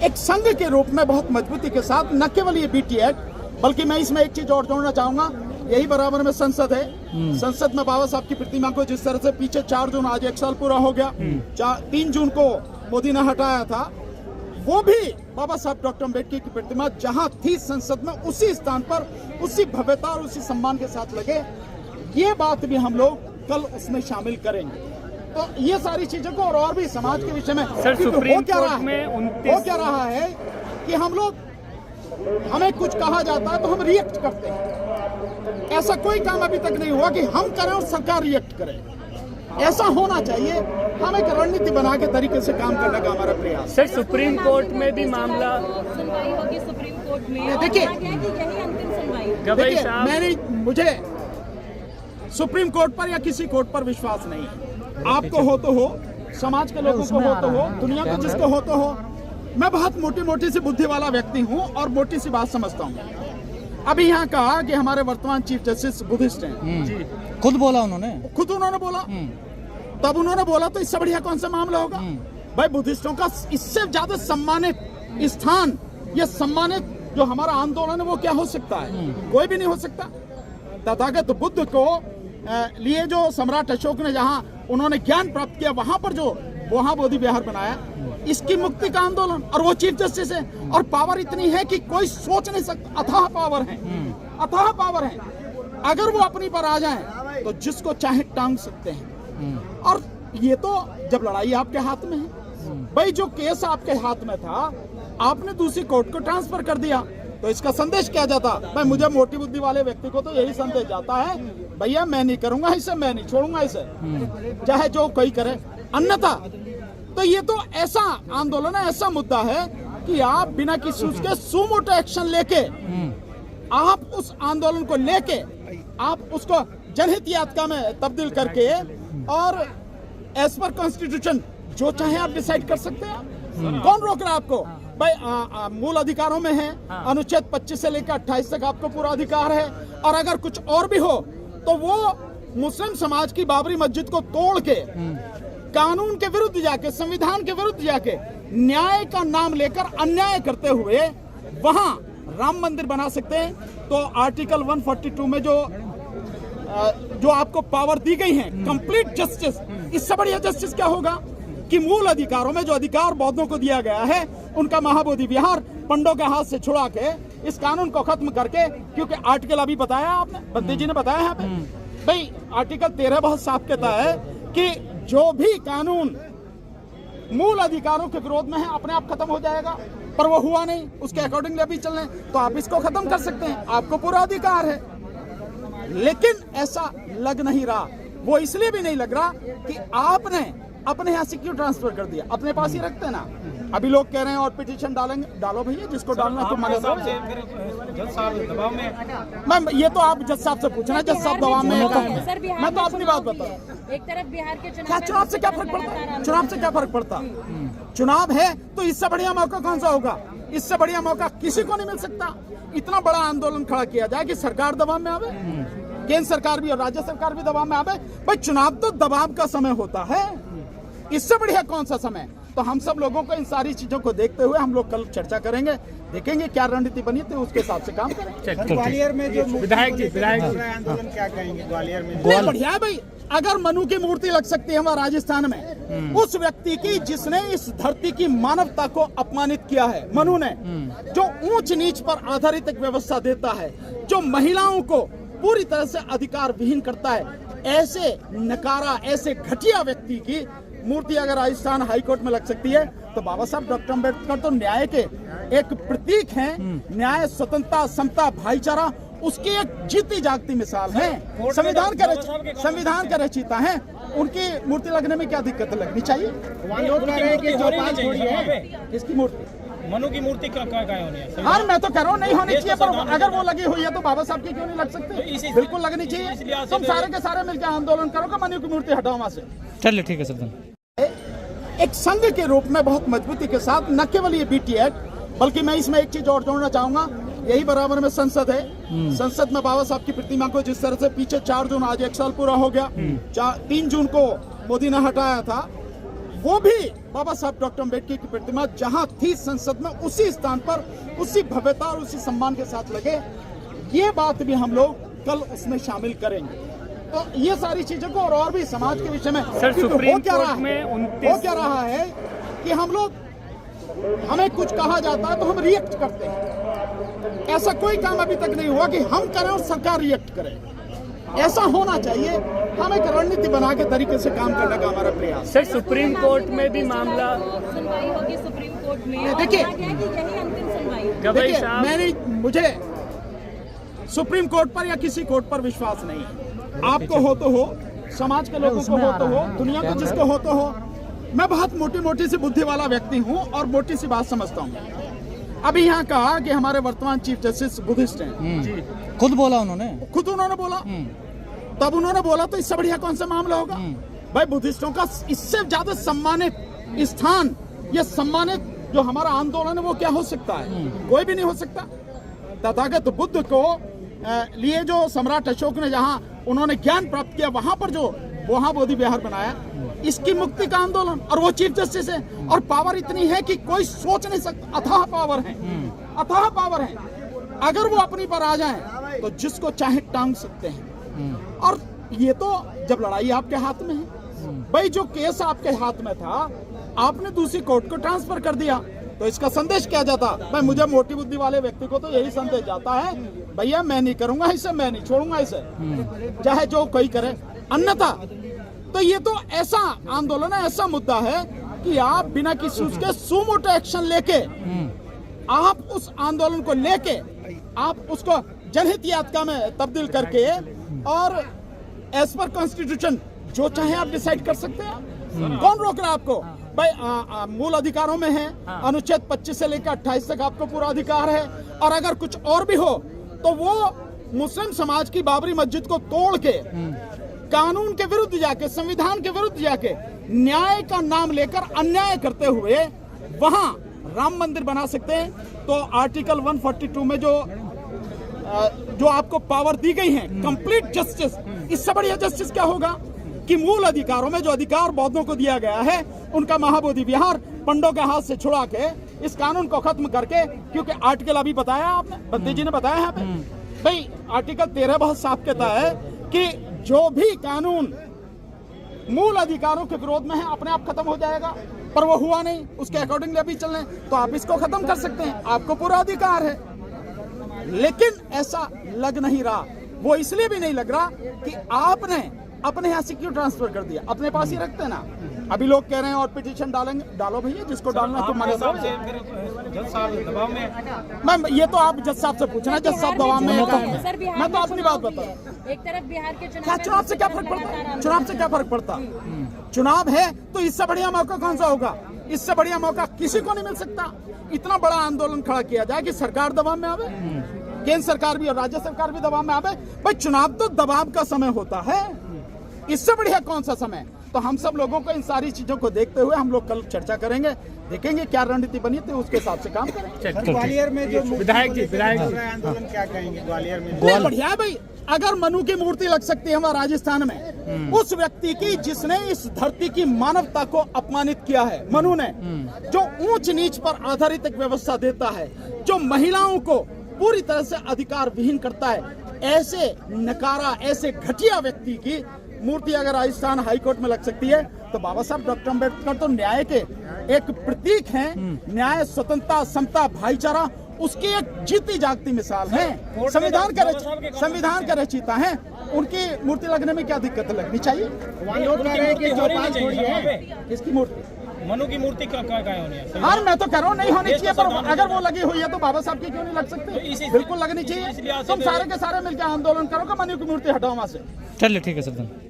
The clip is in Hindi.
एक संघ के रूप में बहुत मजबूती के साथ न केवल ये बीटी एक्ट, बल्कि मैं इसमें एक चीज और जोड़ना चाहूंगा, यही बराबर में संसद है। संसद में बाबा साहब की प्रतिमा को जिस तरह से पीछे 4 जून, आज 1 साल पूरा हो गया, 3 जून को मोदी ने हटाया था, वो भी बाबा साहब डॉक्टर अम्बेडकर की प्रतिमा जहां थी संसद में, उसी स्थान पर उसी भव्यता और उसी सम्मान के साथ लगे। ये बात भी हम लोग कल उसमें शामिल करेंगे। तो ये सारी चीजों को और भी समाज के विषय में हो क्या रहा है कि हम लोग, हमें कुछ कहा जाता है तो हम रिएक्ट करते हैं। ऐसा कोई काम अभी तक नहीं हुआ कि हम करें और सरकार रिएक्ट करे। ऐसा होना चाहिए। हम एक रणनीति बना के तरीके से काम करने का हमारा प्रयास। सर, सुप्रीम कोर्ट में भी मामला सुनवाई होगी सुप्रीम कोर्ट में। देखिए, यही अंतिम सुनवाई। मैंने, मुझे सुप्रीम कोर्ट पर या किसी कोर्ट पर विश्वास नहीं है। आपको हो तो हो, समाज के लोगों को हो तो हो, दुनिया को जिसको हो तो हो। मैं बहुत मोटी सी बुद्धि वाला व्यक्ति हूँ और मोटी सी बात समझता हूँ। अभी यहाँ कहा कि हमारे वर्तमान चीफ जस्टिस बुद्धिस्ट हैं। खुद बोला उन्होंने, बोला। तब उन्होंने बोला तो इससे बढ़िया कौन सा मामला होगा भाई? बुद्धिस्टों का इससे ज्यादा सम्मानित स्थान, ये सम्मानित जो हमारा आंदोलन है वो क्या हो सकता है? कोई भी नहीं हो सकता। तथागत बुद्ध को लिए जो सम्राट अशोक ने जहाँ उन्होंने ज्ञान प्राप्त किया, वहां पर जो वहां बोधि विहार बनाया, इसकी मुक्ति का आंदोलन, और वो चीफ जस्टिस है। और पावर इतनी है कि कोई सोच नहीं सकता। अथाह पावर है, अथाह पावर है। अगर वो अपनी पर आ जाए तो जिसको चाहे टांग सकते हैं। और ये तो जब लड़ाई आपके हाथ में है भाई, जो केस आपके हाथ में था आपने दूसरी कोर्ट को ट्रांसफर कर दिया, तो इसका संदेश क्या जाता भाई? मुझे मोटी बुद्धि वाले व्यक्ति को तो यही संदेश जाता है, भैया मैं नहीं करूंगा इसे, मैं नहीं छोड़ूंगा इसे, चाहे जो कोई करे। अन्यथा तो ये तो ऐसा आंदोलन है, ऐसा मुद्दा है कि आप बिना किसी उसके सुमोटो एक्शन लेके, आप उस आंदोलन को लेके, आप उसको जनहित याचिका में तब्दील करके, और एज पर कॉन्स्टिट्यूशन जो चाहे आप डिसाइड कर सकते हैं। कौन रोक रहा है आपको भाई? मूल अधिकारों में है, अनुच्छेद 25 से लेकर 28 तक आपको पूरा अधिकार है। और अगर कुछ और भी हो तो वो मुस्लिम समाज की बाबरी मस्जिद को तोड़ के, कानून के विरुद्ध जाके, संविधान के विरुद्ध जाके, न्याय का नाम लेकर अन्याय करते हुए वहां राम मंदिर बना सकते हैं। तो आर्टिकल 142 में जो आपको पावर दी गई है, कंप्लीट जस्टिस, इससे बढ़िया जस्टिस क्या होगा कि मूल अधिकारों में जो अधिकार बौद्धों को दिया गया है, उनका महाबोधि विहार पंडों के हाथ से छुड़ा के इस कानून को खत्म करके, क्योंकि आर्टिकल अभी बताया आपने, बंदी जी ने बताया यहाँ पे भाई, आर्टिकल 13 बहुत साफ कहता है कि जो भी कानून मूल अधिकारों के विरोध में है अपने आप खत्म हो जाएगा। पर वो हुआ नहीं, उसके अकॉर्डिंगली अभी चल रहे, तो आप इसको खत्म कर सकते हैं, आपको पूरा अधिकार है। लेकिन ऐसा लग नहीं रहा। वो इसलिए भी नहीं लग रहा कि आपने अपने यहाँ से क्यों ट्रांसफर कर दिया, अपने पास ही रखते ना। अभी लोग कह रहे हैं और पिटीशन डालेंगे, डालो भैया, जिसको डालना तो माने दो। मैम ये तो आप जज साहब से पूछना, जज साहब दबाव में। मैं तो अपनी बात बता रहा हूँ। एक तरफ बिहार के चुनाव से क्या फर्क पड़ता? चुनाव से क्या फर्क पड़ता? चुनाव है तो इससे बढ़िया मौका कौन सा होगा? इससे बढ़िया मौका किसी को नहीं मिल सकता। इतना बड़ा आंदोलन खड़ा किया जाए कि सरकार दबाव में आवे, केंद्र सरकार भी और राज्य सरकार भी दबाव में आवे। भाई चुनाव तो दबाव का समय होता है, इससे बढ़िया कौन सा समय? तो हम सब लोगों को इन सारी चीजों को देखते हुए हम लोग कल चर्चा करेंगे, देखेंगे क्या रणनीति बनी तो उसके हिसाब से काम करेंगे। ग्वालियर में जो विधायक जी आंदोलन क्या कहेंगे ग्वालियर में? बढ़िया है भाई। अगर मनु की मूर्ति लग सकती है वहाँ राजस्थान में, उस व्यक्ति की जिसने इस धरती की मानवता को अपमानित किया है, मनु ने, जो ऊंच नीच पर आधारित एक व्यवस्था देता है, जो महिलाओं को पूरी तरह से अधिकार विहीन करता है, ऐसे नकारा, ऐसे घटिया व्यक्ति की मूर्ति अगर राजस्थान हाईकोर्ट में लग सकती है, तो बाबा साहब डॉक्टर अम्बेडकर तो न्याय के एक प्रतीक हैं। न्याय, स्वतंत्रता, समता, भाईचारा, उसकी एक जीती जागती मिसाल है। संविधान का रचयिता है, उनकी मूर्ति लगने में क्या दिक्कत? लगनी चाहिए। लोग कह रहे हैं कि चौपाल छोड़ी है, किसकी मूर्ति? मनु की मूर्ति क्या होनी है? हाँ मैं तो कह रहा हूँ नहीं होनी चाहिए, पर अगर वो लगी हुई है तो बाबा साहब की क्यों नहीं लग सकती? बिल्कुल लगनी चाहिए। तुम सारे के सारे मिलकर आंदोलन करो कि मनु की मूर्ति हटाओ वहां से। चलिए ठीक है सर। एक संघ के रूप में बहुत मजबूती के साथ न केवल ये बीटी एक्ट, बल्कि मैं इसमें एक चीज और जोड़ना चाहूंगा, यही बराबर में संसद है। संसद में बाबा साहब की प्रतिमा को जिस तरह से पीछे 4 जून, आज 1 साल पूरा हो गया, 3 जून को मोदी ने हटाया था, वो भी बाबा साहब डॉक्टर अम्बेडकर की प्रतिमा जहां थी संसद में, उसी स्थान पर उसी भव्यता और उसी सम्मान के साथ लगे, ये बात भी हम लोग कल उसमें शामिल करेंगे। तो ये सारी चीजों को और भी समाज के विषय में सर, क्योंकि सुप्रीम हो क्या कोर्ट रहा है, में 29 हो क्या रहा है कि हम लोग, हमें कुछ कहा जाता है तो हम रिएक्ट करते हैं। ऐसा कोई काम अभी तक नहीं हुआ कि हम करें और सरकार रिएक्ट करे। ऐसा होना चाहिए। हम एक रणनीति बना के तरीके से काम करने का हमारा प्रयास। सर, सुप्रीम कोर्ट में भी मामला सुनवाई होगी सुप्रीम कोर्ट में। देखिए, और कहा गया कि यही अंतिम सुनवाई होगी। गवाही देखिए, साहब, मुझे सुप्रीम कोर्ट पर या किसी कोर्ट पर विश्वास नहीं है। आपको हो तो हो, समाज के लोगों को हो तो हो, दुनिया को जिसको हो तो हो। मैं बहुत मोटी मोटी सी बुद्धि वाला व्यक्ति हूँ और मोटी सी बात समझता हूँ। अभी यहाँ कहा कि हमारे वर्तमान चीफ जस्टिस बुद्धिस्ट हैं, खुद बोला उन्होंने। खुद उन्होंने बोला, तब उन्होंने बोला तो इससे बढ़िया कौन सा मामला होगा। भाई बुद्धिस्टों का इससे ज्यादा सम्मानित स्थान, ये सम्मानित जो हमारा आंदोलन है वो क्या हो सकता है? कोई भी नहीं हो सकता। तथागत बुद्ध को लिए जो सम्राट अशोक ने जहां उन्होंने ज्ञान प्राप्त किया, वहां पर जो वहां बोधि विहार बनाया, इसकी मुक्ति का आंदोलन, और वो चीफ जस्टिस है। और पावर इतनी है कि कोई सोच नहीं सकता। अथाह पावर है, अथाह पावर है। अगर वो अपनी पर आ जाए तो जिसको चाहे टांग सकते हैं। और ये तो जब लड़ाई आपके हाथ में है, भाई जो केस आपके हाथ में था आपने दूसरी कोर्ट को ट्रांसफर कर दिया, तो इसका संदेश क्या जाता? भाई मुझे मोटी बुद्धि वाले व्यक्ति को तो यही संदेश जाता है, भैया मैं नहीं करूंगा इसे, मैं नहीं छोड़ूंगा इसे, चाहे जो कोई करे। अन्यथा तो ये तो ऐसा आंदोलन है, ऐसा मुद्दा है कि आप बिना किसी उसके सुमोटो एक्शन लेके, आप उस आंदोलन को लेके आप उसको जनहित याचिका में तब्दील करके और एज पर कॉन्स्टिट्यूशन जो चाहे आप डिसाइड कर सकते हैं। कौन रोक रहा है आपको? भाई मूल अधिकारों में है, अनुच्छेद 25 से लेकर 28 तक आपको पूरा अधिकार है। और अगर कुछ और भी हो तो वो मुस्लिम समाज की बाबरी मस्जिद को तोड़ के कानून के विरुद्ध जाके, संविधान के विरुद्ध जाके, न्याय का नाम लेकर अन्याय करते हुए वहां राम मंदिर बना सकते हैं। तो आर्टिकल 142 में जो आपको पावर दी गई है, कंप्लीट जस्टिस, इससे बढ़िया जस्टिस क्या होगा कि मूल अधिकारों में जो अधिकार बौद्धों को दिया गया है, उनका महाबोधि विहार पंडों के हाथ से छुड़ा के इस कानून को खत्म करके, क्योंकि आर्टिकल अभी बताया आपने, बंदी जी ने बताया यहाँ पे, भाई आर्टिकल 13 बहुत साफ कहता है कि जो भी कानून मूल अधिकारों के विरोध में है अपने आप खत्म हो जाएगा। पर वो हुआ नहीं, उसके अकॉर्डिंगली अभी चलने, तो आप इसको खत्म कर सकते हैं, आपको पूरा अधिकार है। लेकिन ऐसा लग नहीं रहा। वो इसलिए भी नहीं लग रहा कि आपने अपने यहाँ से क्यों ट्रांसफर कर दिया, अपने पास ही रखते ना। अभी लोग कह रहे हैं और पिटीशन डालेंगे, डालो भैया, जिसको डालना तो माने दो। मैम ये तो आप जज साहब से पूछना, जज साहब दबाव में है। मैं तो अपनी बात बता रहा हूँ। एक तरफ बिहार के क्या चुनाव से क्या फर्क पड़ता? चुनाव से क्या फर्क पड़ता? चुनाव है तो इससे बढ़िया मौका कौन सा होगा? इससे बढ़िया मौका किसी को नहीं मिल सकता। इतना बड़ा आंदोलन खड़ा किया जाए कि सरकार दबाव में आवे, केंद्र सरकार भी और राज्य सरकार भी दबाव में आवे। भाई चुनाव तो दबाव का समय होता है, इससे बढ़िया कौन सा समय? तो हम सब लोगों को इन सारी चीजों को देखते हुए हम लोग कल चर्चा करेंगे, देखेंगे क्या रणनीति बनी तो उसके हिसाब से काम करेंगे। ग्वालियर में जो विधायक जी आंदोलन क्या कहेंगे ग्वालियर में? नहीं, बढ़िया है भाई। अगर मनु की मूर्ति लग सकती है हमारे राजस्थान में, उस व्यक्ति की जिसने इस धरती की मानवता को अपमानित किया है, मनु ने, जो ऊंच नीच पर आधारित एक व्यवस्था देता है, जो महिलाओं को पूरी तरह से अधिकार विहीन करता है, ऐसे नकारा, ऐसे घटिया व्यक्ति की मूर्ति अगर राजस्थान हाईकोर्ट में लग सकती है, तो बाबा साहब डॉक्टर अम्बेडकर तो न्याय के एक प्रतीक हैं। न्याय, स्वतंत्रता, समता, भाईचारा, उसकी एक जीती जागती मिसाल है। संविधान का रचयिता है, उनकी मूर्ति लगने में क्या दिक्कत लगनी चाहिए? लोग कह रहे हैं कि चौपाल छोड़ी है। किसकी मूर्ति? मनु की मूर्ति क्या होनी है? हाँ, मैं तो कह रहा हूँ नहीं होनी चाहिए, पर अगर वो लगी हुई है तो बाबा साहब की क्यों नहीं लग सकती? बिल्कुल लगनी चाहिए। तुम सारे के सारे मिलकर आंदोलन करो कि मनु की मूर्ति हटाओ वहां से। चलिए ठीक है सर।